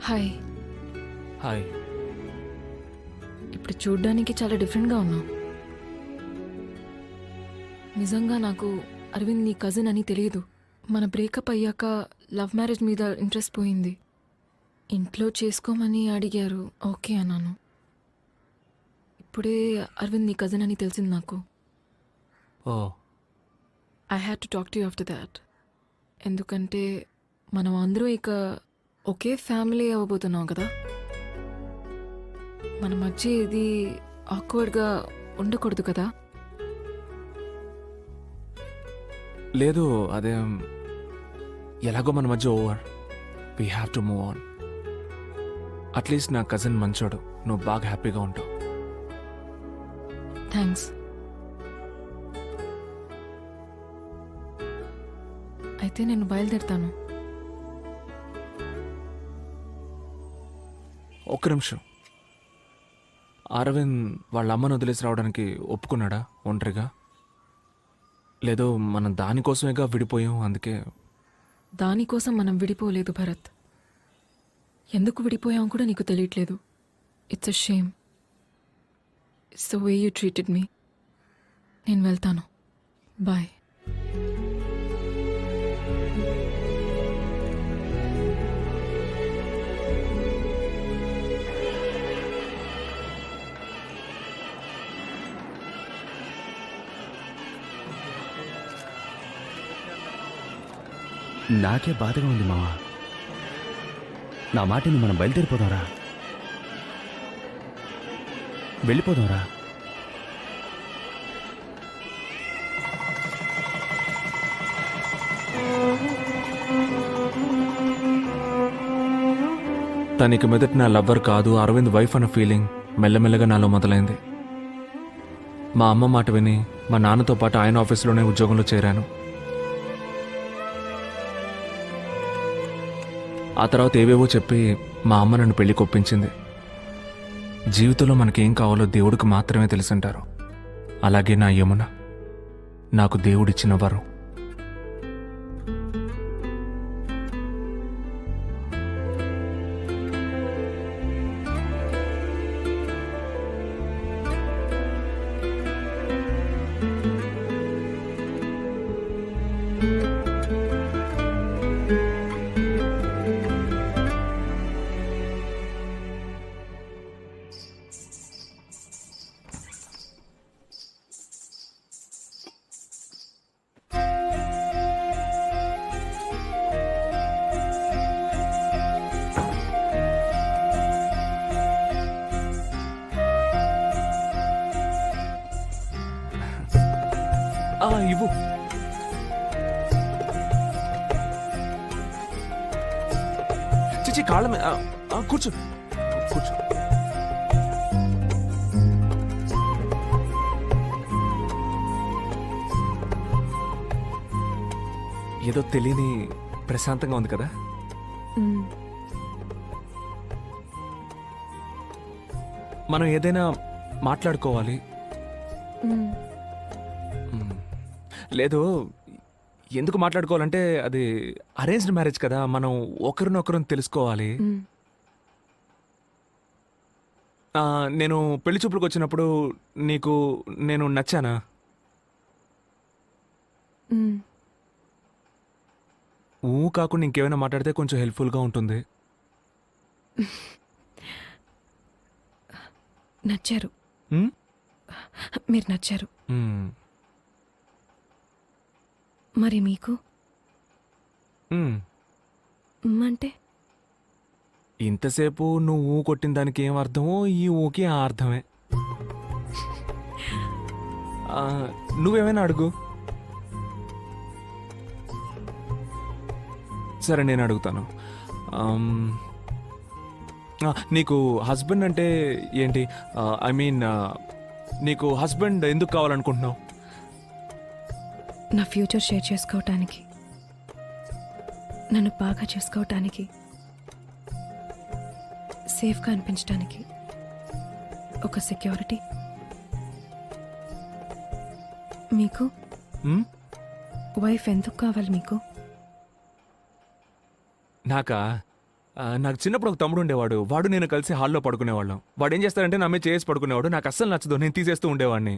Hi. Hi. ఇప్పుడు చూడ్డానికి చాలా డిఫరెంట్గా ఉన్నావు. నిజంగా నాకు అరవింద్ నీ కజిన్ అని తెలియదు. మన బ్రేకప్ అయ్యాక లవ్ మ్యారేజ్ మీద ఇంట్రెస్ట్ పోయింది. ఇంట్లో చేసుకోమని అడిగారు, ఓకే అన్నాను. ఇప్పుడే అరవింద్ నీ కజిన్ అని తెలిసింది నాకు. Oh I had to talk to you after that. ఎందుకంటే మనం అందరూ ఇక ఒకే ఫ్యామిలీ అవ్వబోతున్నాం కదా. మన మధ్య ఇది ఆక్వర్డ్గా ఉండకూడదు కదా. లేదు, అదే ఎలాగో మన మధ్య over. We have to move on. At least నా కజిన్ మంచోడు, నువ్వు బాగా హ్యాపీగా ఉంటావు. థ్యాంక్స్. అయితే నేను బయలుదేరుతాను. ఒక్క నిమిషం. అరవింద్ వాళ్ళ అమ్మను వదిలేసి రావడానికి ఒప్పుకున్నాడా ఒంటరిగా? లేదో మనం దానికోసమేగా విడిపోయాం, అందుకే. దానికోసం మనం విడిపోలేదు భరత్. ఎందుకు విడిపోయాం కూడా నీకు తెలియట్లేదు. It's a shame. It's the way you treated me. నేను వెళ్తాను. బాయ్. నాకే బాధగా ఉంది మావా. నా మాటిని మనం బయలుదేరిపోదాంరా, వెళ్ళిపోదాంరా. తనకి మొదటి నా లవ్వర్ కాదు, అరవింద్ వైఫ్ అన్న ఫీలింగ్ మెల్లమెల్లగా నాలో మొదలైంది. మా అమ్మ మాట విని మా నాన్నతో పాటు ఆయన ఆఫీసులోనే ఉద్యోగంలో చేరాను. ఆ తర్వాత ఏవేవో చెప్పి మా అమ్మ నన్ను పెళ్లి కొప్పించింది. జీవితంలో మనకేం కావాలో దేవుడికి మాత్రమే తెలుసుంటారు. అలాగే నా యమున నాకు దేవుడిచ్చిన వరం. ఇవ్వు. చిచి కాళ్ళ కూర్చో కూర్చో. ఏదో తెలియని ప్రశాంతంగా ఉంది కదా. మనం ఏదైనా మాట్లాడుకోవాలి. లేదు, ఎందుకు మాట్లాడుకోవాలంటే అది అరేంజ్డ్ మ్యారేజ్ కదా, మనం ఒకరినొకరు తెలుసుకోవాలి. నేను పెళ్లి చూపులకు వచ్చినప్పుడు నీకు నేను నచ్చానా? కాకుండా ఇంకేమైనా మాట్లాడితే కొంచెం హెల్ప్ఫుల్గా ఉంటుంది. నచ్చారు. మీరు నచ్చారు. మరి మీకు అంటే? ఇంతసేపు నువ్వు కొట్టిన దానికి ఏం అర్థమో ఈ ఊకి ఆ అర్థమే. నువ్వేమైనా అడుగు. సరే, నేను అడుగుతాను. నీకు హస్బెండ్ అంటే ఏంటి? ఐ మీన్, నీకు హస్బెండ్ ఎందుకు కావాలనుకుంటున్నావు? నా ఫ్యూచర్ షేర్ చేసుకోవటానికి, నన్ను బాగా చేసుకోవటానికి, సేఫ్గా అనిపించడానికి, ఒక సెక్యూరిటీ. మీకు వైఫ్ ఎందుకు కావాలి మీకు? నాకా? నాకు చిన్నప్పుడు ఒక తమ్ముడు ఉండేవాడు. వాడు నేను కలిసి హాల్లో పడుకునేవాళ్ళం. వాడు ఏం చేస్తాడంటే నా మీద చేసి పడుకునేవాడు. నాకు అస్సలు నచ్చదు, నేను తీసేస్తూ ఉండేవాడిని.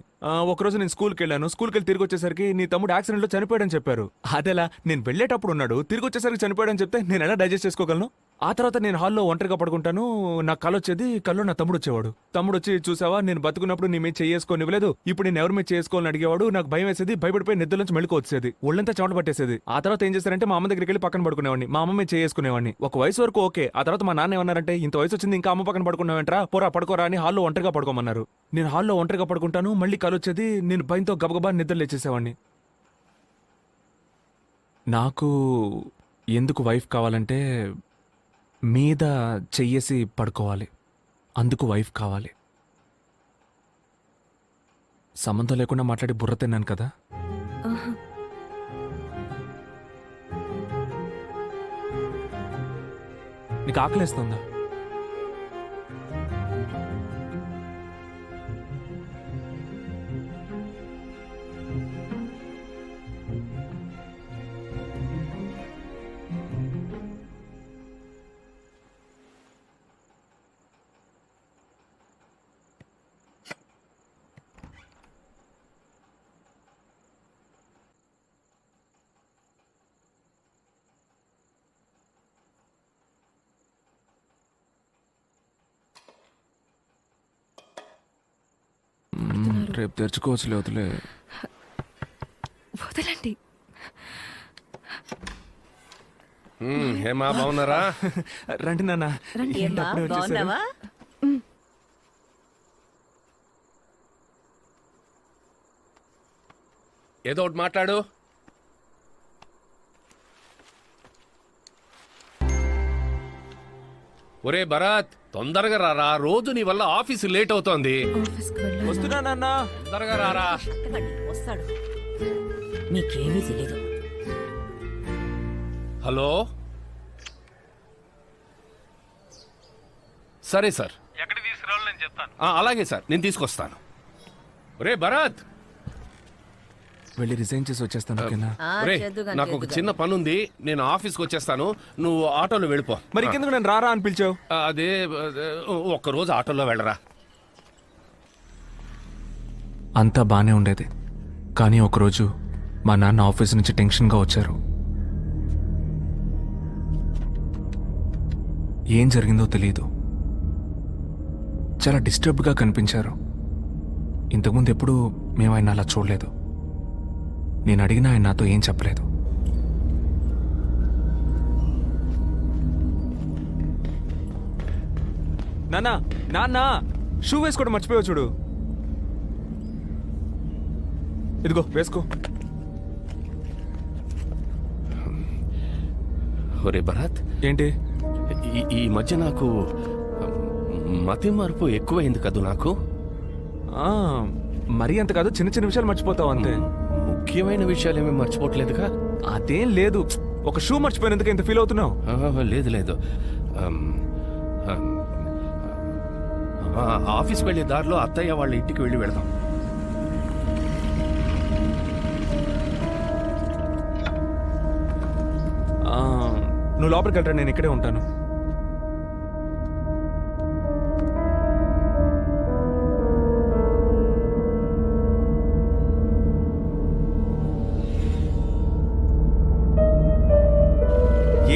ఒకరోజు నేను స్కూల్కి వెళ్ళాను. స్కూల్కి వెళ్ళి తిరిగి వచ్చేసరికి నీ తమ్ముడు యాక్సిడెంట్లో చనిపోయాడని చెప్పారు. అదేలా నేను వెళ్ళేటప్పుడు ఉన్నాడు, తిరిగి వచ్చేసరికి చనిపోయాడని చెప్తే నేను ఎలా డైజెస్ట్ చేసుకోగలను? ఆ తర్వాత నేను హాల్లో ఒంటరిగా పడుకుంటాను. నాకు కళ్ళు వచ్చేది, కళ్ళు నా తమ్ముడు వచ్చేవాడు. తమ్ముడు వచ్చి చూసావా నేను బతుకున్నప్పుడు నీ మీద చేసుకొని ఇవ్వలేదు, ఇప్పుడు నేను ఎవరి మీద చేసుకోవాలని అడిగేవాడు. నాకు భయం వేసేది, భయపడిపోయి నిద్ర నుంచి మెళుకు వచ్చేది, ఒళ్ళంతా చెమట పట్టేసేది. ఆ తర్వాత ఏం చేశారంటే మా అమ్మ దగ్గరికి వెళ్ళి పక్కన పడుకునేవాడిని, మా అమ్మ మీద చేసుకునేవాడిని. ఒక వయసు వరకు ఓకే. ఆ తర్వాత మా నాన్న ఏమన్నారంటే ఇంత వయసు వచ్చింది ఇంకా అమ్మ పక్కన పడుకున్నావేంట్రా, పోరా పడుకోరా అని హాల్లో ఒంటరిగా పడుకోమన్నారు. నేను హాల్లో ఒంటరిగా పడుకుంటాను, మళ్ళీ కళ్ళు వచ్చేది, నేను భయంతో గబగబా నిద్ర లేచేసేవాడిని. నాకు ఎందుకు వైఫ్ కావాలంటే మీద చెయ్యేసి పడుకోవాలి, అందుకు వైఫ్ కావాలి. సంబంధం లేకుండా మాట్లాడి బుర్ర తిన్నాను కదా. నీకు ఆకలేస్తుందా? రేపు తెరుచుకోవచ్చులే, వదిలే. వదలండి. ఏమా బాగున్నారా? రండి నాన్న. ఏమ్మా, అప్పుడే వచ్చేసారు. బాగున్నావా? ఏదో ఒకటి మాట్లాడు. ఒరే భరత్, తొందరగా రారా, రోజు నీ వల్ల ఆఫీసు లేట్ అవుతోంది. ఆఫీస్కి వెళ్ళాలి. వస్తున్నా నాన్న. తొందరగా రారా. కట్టకండి, వస్తాడు. నీకేమీ తెలీదు. హలో, సరే సార్, ఎక్కడికి తీసుకురావాలో నేను చెప్తాను. అలాగే సార్, నేను తీసుకొస్తాను. ఒరే భరత్, వెళ్ళి రిజైన్ చేసి వచ్చేస్తాను, ఓకేనా? ఒరే, చేద్దుగాని, నాకు ఒక చేద్దుగాని. చిన్న పని ఉంది, నేను ఆఫీస్కి వచ్చేస్తాను, నువ్వు ఆటోలో వెళ్ళిపో. మరి ఇంకెందుకు నేను రారా అని పిలిచావు? అదే ఒక్కరోజు ఆటోలో వెళ్ళరా. అంతా బానే ఉండేది, కానీ ఒకరోజు మా నాన్న ఆఫీస్ నుంచి టెన్షన్గా వచ్చారు. ఏం జరిగిందో తెలియదు, చాలా డిస్టర్బ్డ్గా కనిపించారు. ఇంతకుముందు ఎప్పుడూ మేము ఆయన అలా చూడలేదు. నేను అడిగినా ఆయన నాతో ఏం చెప్పలేదు. నాన్న, నాన్న, షూ వేసుకోవడం మర్చిపోయావు చూడు. ఇదిగో వేసుకో. ఒరే భరత్, ఏంటి? ఈ మధ్య నాకు మతి మార్పు ఎక్కువైంది కదూ. నాకు ఆ, మరీ అంత కాదు, చిన్న చిన్న విషయాలు మర్చిపోతావు అంతే. ముఖ్యమైన విషయాలు ఏమీ మర్చిపోవట్లేదుగా. అదేం లేదు, ఒక షూ మర్చిపోయినందుకు ఇంత ఫీల్ అవుతున్నావు? లేదు లేదు, ఆఫీస్కి వెళ్ళే దారిలో అత్తయ్య వాళ్ళ ఇంటికి వెళ్ళి వెళదాం. నువ్వు లోపలికి వెళ్ళరా, నేను ఇక్కడే ఉంటాను.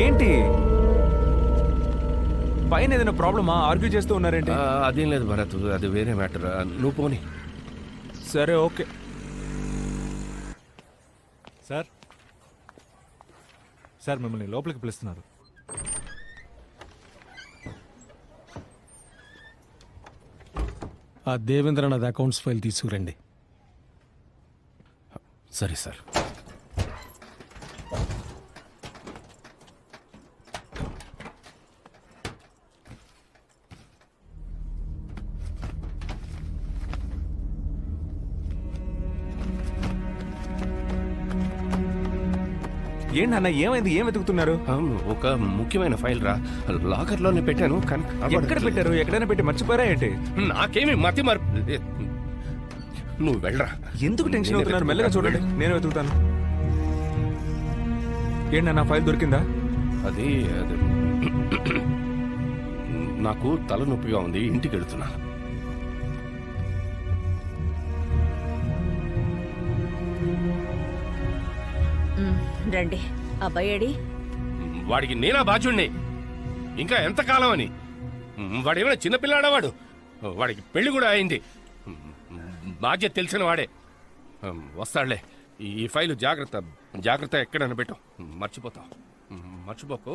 ఏంటి పైన ఏదైనా ప్రాబ్లమా? ఆర్గ్యూ చేస్తూ ఉన్నారేంటి? అదేం లేదు భరత్, అది వేరే మ్యాటర్. నువ్వు పోనీ. సరే ఓకే. సార్, సార్ మిమ్మల్ని లోపలికి పిలుస్తున్నారు. ఆ దేవేంద్రనాథ్ అకౌంట్స్ ఫైల్ తీసుకురండి. సరే సార్. ఏంటన్నా, ఏమైంది? ఏం వెతుకుతున్నారు? ఒక ముఖ్యమైన ఫైల్ రా, లాకర్లోనే పెట్టాను కానీ ఎక్కడ పెట్టారు? ఎక్కడైనా పెట్టి మర్చిపోయారా ఏంటి? నాకేమి మతి మరి. నువ్వు వెళ్ళరా. ఎందుకు టెన్షన్ అవుతున్నారు? మెల్లగా చూడండి, నేను వెతుకుతాను. ఏంటన్నా, ఫైల్ దొరికిందా? అది నాకు తలనొప్పిగా ఉంది, ఇంటికి వెళ్తున్నాను. రండి. అబ్బాయి ఏడి? వాడికి నేనా బాధ్యుణ్ణి? ఇంకా ఎంతకాలం అని? వాడేమైనా చిన్నపిల్లాడా? వాడికి పెళ్లి కూడా అయింది. బాధ్యత తెలిసిన వాడే. వస్తాడులే. ఈ ఫైలు జాగ్రత్త జాగ్రత్త ఎక్కడైనా పెట్టు, మర్చిపోతావు. మర్చిపోకు.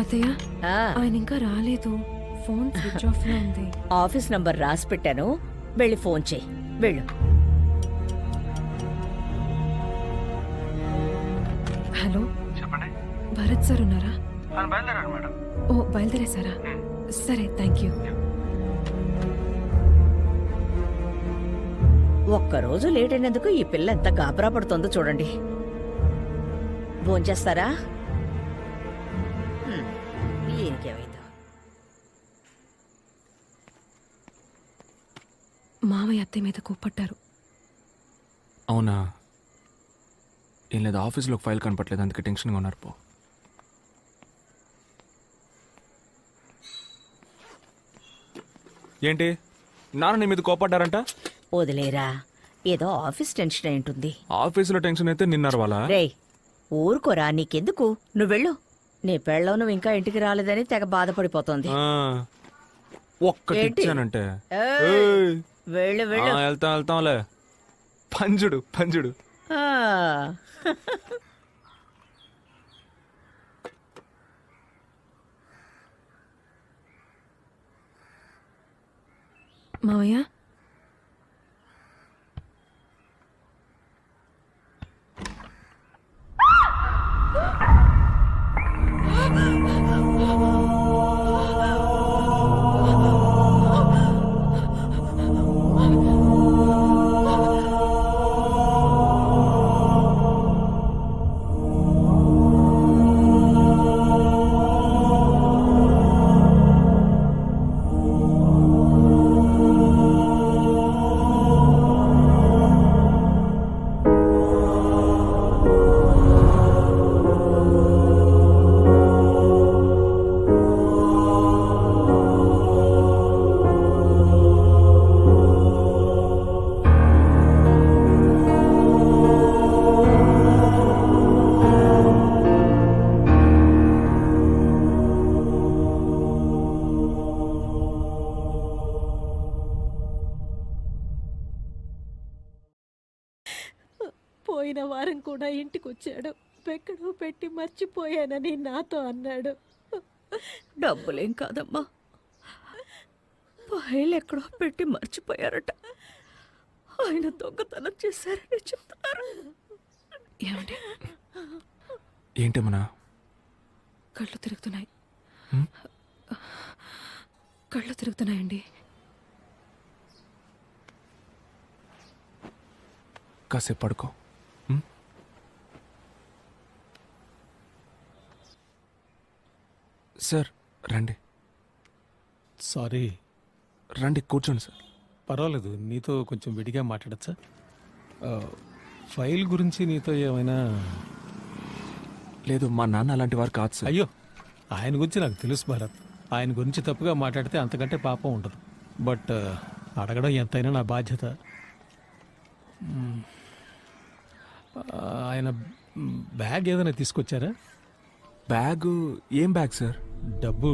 అత్తయ్య ఆ, ఆయన ఇంకా రాలేదు. ఫోన్ స్విచ్ ఆఫ్ లో ఉంది. ఆఫీస్ నంబర్ రాసి పెట్టాను, వెళ్ళి ఫోన్ చేయి. వెళ్ళు. హలో, చెప్పండి. భరత్ సార్ ఉన్నారా? బయలుదేరాడు మేడం. ఓ, బయలుదేరేసారా? సరే, థ్యాంక్ యూ. ఒక్కరోజు లేట్ అయినందుకు ఈ పిల్ల ఎంత గాబరా పడుతుందో చూడండి. భోంచేస్తారా? ఈయనకేమైందో. మామయ్య అత్తయ్య మీద కోప్పట్టారు. అవునా? ఏం లేదు, ఆఫీస్లో ఒక ఫైల్ కనపట్లేదు, అందుకే టెన్షన్గా ఉన్నారు. పో. ఏంటి నాన్న నీ మీద కోపడ్డారంట? వదిలేరా, ఏదో ఆఫీస్ టెన్షన్ అయి ఉంటుంది. ఆఫీసులో టెన్షన్ అయితే నిన్నారు వాళ్ళ. రేయ్, ఊరుకోరా, నీకెందుకు? నువ్వు వెళ్ళు. నీ పెళ్ళం నువ్వు ఇంకా ఇంటికి రాలేదని తెగ బాధపడిపోతోంది. ఒక్కటి ఏంటి? ఇచ్చానంటే ఏయ్, వెళ్ళు వెళ్ళు. వెళ్తాంలే. పంజుడు పంజుడు. ఆ. మామయ్య, పోయిన వారం కూడా ఇంటికి వచ్చాడు. ఎక్కడో పెట్టి మర్చిపోయానని నాతో అన్నాడు. డబ్బులేం కాదమ్మా, ఫైల్ ఎక్కడో పెట్టి మర్చిపోయారట. ఆయన దొంగతనం చేశారని చెప్తున్నారు. ఏమండి? ఏంటమ్మనా? కళ్ళు తిరుగుతున్నాయి. హ్మ్? కళ్ళు తిరుగుతున్నాయండి. కాసేపు పడుకో. సార్ రండి. సారీ. రండి కూర్చోండి సార్. పర్వాలేదు, నీతో కొంచెం విడిగా మాట్లాడచ్చా? ఫైల్ గురించి నీతో ఏమైనా? లేదు, మా నాన్న అలాంటి వారు కాదు సార్. అయ్యో, ఆయన గురించి నాకు తెలుసు భరత్. ఆయన గురించి తప్పుగా మాట్లాడితే అంతకంటే పాపం ఉండదు. బట్ అడగడం ఎంతైనా నా బాధ్యత. ఆయన బ్యాగ్ ఏదైనా తీసుకొచ్చారా? బ్యాగు? ఏం బ్యాగ్ సార్? డబ్బు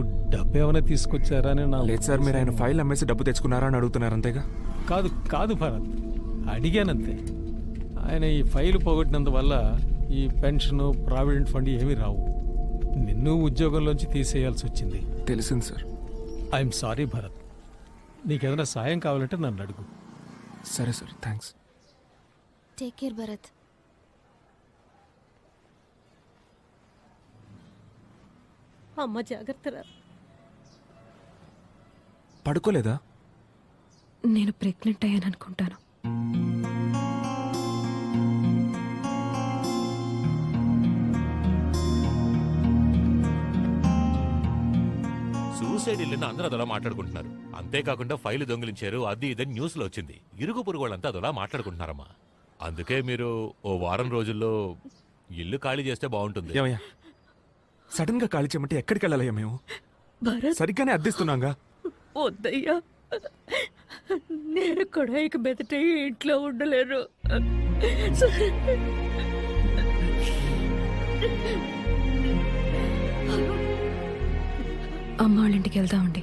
ఏమైనా తీసుకొచ్చారా అని నా. లేదు సార్, మీరు ఆయన ఫైల్ అమ్మేసి డబ్బు తెచ్చుకున్నారా అని అడుగుతున్నారు అంతేగా? కాదు కాదు భరత్, అడిగానంతే. ఆయన ఈ ఫైల్ పోగొట్టినందువల్ల ఈ పెన్షన్, ప్రావిడెంట్ ఫండ్ ఏమీ రావు. నిన్ను ఉద్యోగంలోంచి తీసేయాల్సి వచ్చింది. తెలిసింది సార్. I'm sorry Bharat. నీకేమైనా సాయం కావాలంటే నన్ను అడుగు. సరే sir, thanks. Take care Bharat. అమ్మ జాగ్రత్తరా. పడుకోలేదా? నేను ప్రెగ్నెంట్ అయ్యాను అనుకుంటాను. సూసైడ్ ఇల్లుని అందరూ అదలా మాట్లాడుకుంటున్నారు. అంతేకాకుండా ఫైలు దొంగిలించారు, అది ఇదని న్యూస్ లో వచ్చింది. ఇరుగు పొరుగు వాళ్ళంతా అదలా మాట్లాడుకుంటున్నారమ్మా. అందుకే మీరు ఓ వారం రోజుల్లో ఇల్లు ఖాళీ చేస్తే బాగుంటుంది. ఏమయ్యా సడన్ గా ఖాళీ చేయమంటే ఎక్కడికి వెళ్ళాలయ్యా మేము? భరత్ సరిగ్గానే అద్దిస్తున్నాగా. వద్దయ్యా, నేను కూడా ఇక మెదట ఈ ఇంట్లో ఉండలేను. సరే. అమ్మ వాళ్ళ ఇంటికి వెళ్దామండి.